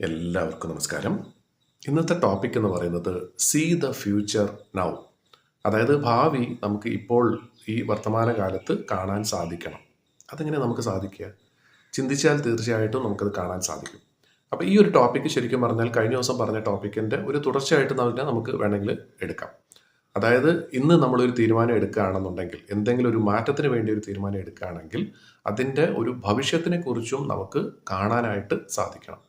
എല്ലാവർക്കും നമസ്കാരം. ഇന്നത്തെ ടോപ്പിക് എന്ന് പറയുന്നത് സീ ദ ഫ്യൂച്ചർ നൗ. അതായത് ഭാവി നമുക്ക് ഇപ്പോൾ ഈ വർത്തമാനകാലത്ത് കാണാൻ സാധിക്കണം. അതെങ്ങനെ നമുക്ക് സാധിക്കുക? ചിന്തിച്ചാൽ തീർച്ചയായിട്ടും നമുക്കത് കാണാൻ സാധിക്കും. അപ്പോൾ ഈ ഒരു ടോപ്പിക്ക് ശരിക്കും പറഞ്ഞാൽ കഴിഞ്ഞ ദിവസം പറഞ്ഞ ടോപ്പിക്കിൻ്റെ ഒരു തുടർച്ചയായിട്ട് തന്നെ നമുക്ക് വേണമെങ്കിൽ എടുക്കാം. അതായത് ഇന്ന് നമ്മളൊരു തീരുമാനം എടുക്കുകയാണെന്നുണ്ടെങ്കിൽ, എന്തെങ്കിലും ഒരു മാറ്റത്തിന് വേണ്ടി ഒരു തീരുമാനം എടുക്കുകയാണെങ്കിൽ അതിൻ്റെ ഒരു ഭവിഷ്യത്തിനെ കുറിച്ചും നമുക്ക് കാണാനായിട്ട് സാധിക്കണം.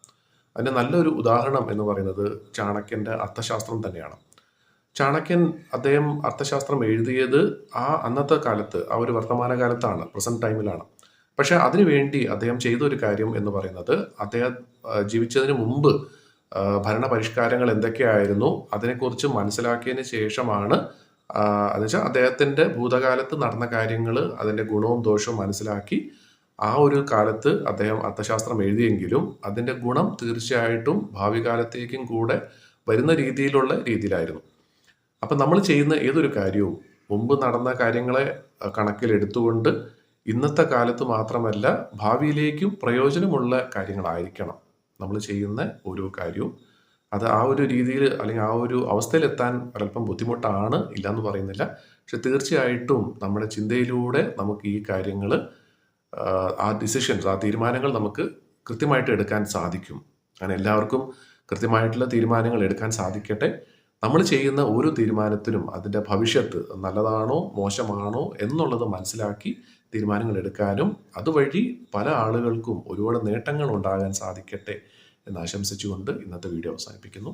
അതിൻ്റെ നല്ലൊരു ഉദാഹരണം എന്ന് പറയുന്നത് ചാണക്യൻ്റെ അർത്ഥശാസ്ത്രം തന്നെയാണ്. ചാണക്യൻ അദ്ദേഹം അർത്ഥശാസ്ത്രം എഴുതിയത് അന്നത്തെ കാലത്ത്, ആ ഒരു വർത്തമാനകാലത്താണ്, പ്രസന്റ് ടൈമിലാണ്. പക്ഷെ അതിനുവേണ്ടി അദ്ദേഹം ചെയ്തൊരു കാര്യം എന്ന് പറയുന്നത്, അദ്ദേഹം ജീവിച്ചതിന് മുമ്പ് ഭരണപരിഷ്കാരങ്ങൾ എന്തൊക്കെയായിരുന്നു അതിനെക്കുറിച്ച് മനസ്സിലാക്കിയതിന് ശേഷമാണ്, എന്നുവെച്ചാൽ അദ്ദേഹത്തിൻ്റെ ഭൂതകാലത്ത് നടന്ന കാര്യങ്ങൾ, അതിൻ്റെ ഗുണവും ദോഷവും മനസ്സിലാക്കി ആ ഒരു കാലത്ത് അദ്ദേഹം അർത്ഥശാസ്ത്രം എഴുതിയെങ്കിലും അതിൻ്റെ ഗുണം തീർച്ചയായിട്ടും ഭാവി കാലത്തേക്കും കൂടെ വരുന്ന രീതിയിലായിരുന്നു. അപ്പം നമ്മൾ ചെയ്യുന്ന ഏതൊരു കാര്യവും മുമ്പ് നടന്ന കാര്യങ്ങളെ കണക്കിലെടുത്തുകൊണ്ട് ഇന്നത്തെ കാലത്ത് മാത്രമല്ല ഭാവിയിലേക്കും പ്രയോജനമുള്ള കാര്യങ്ങളായിരിക്കണം നമ്മൾ ചെയ്യുന്ന ഓരോ കാര്യവും. അത് ആ ഒരു രീതിയിൽ അല്ലെങ്കിൽ ആ ഒരു അവസ്ഥയിലെത്താൻ ഒരല്പം ബുദ്ധിമുട്ടാണ്, ഇല്ലയെന്ന് പറയുന്നില്ല. പക്ഷെ തീർച്ചയായിട്ടും നമ്മുടെ ചിന്തയിലൂടെ നമുക്ക് ഈ കാര്യങ്ങൾ, ആ ഡിസിഷൻസ്, ആ തീരുമാനങ്ങൾ നമുക്ക് കൃത്യമായിട്ട് എടുക്കാൻ സാധിക്കും. അങ്ങനെ എല്ലാവർക്കും കൃത്യമായിട്ടുള്ള തീരുമാനങ്ങൾ എടുക്കാൻ സാധിക്കട്ടെ. നമ്മൾ ചെയ്യുന്ന ഓരോ തീരുമാനത്തിനും അതിൻ്റെ ഭവിഷ്യത്ത് നല്ലതാണോ മോശമാണോ എന്നുള്ളത് മനസ്സിലാക്കി തീരുമാനങ്ങൾ എടുക്കാനും അതുവഴി പല ആളുകൾക്കും ഒരുപാട് നേട്ടങ്ങൾ ഉണ്ടാകാൻ സാധിക്കട്ടെ എന്ന് ആശംസിച്ചുകൊണ്ട് ഇന്നത്തെ വീഡിയോ അവസാനിപ്പിക്കുന്നു.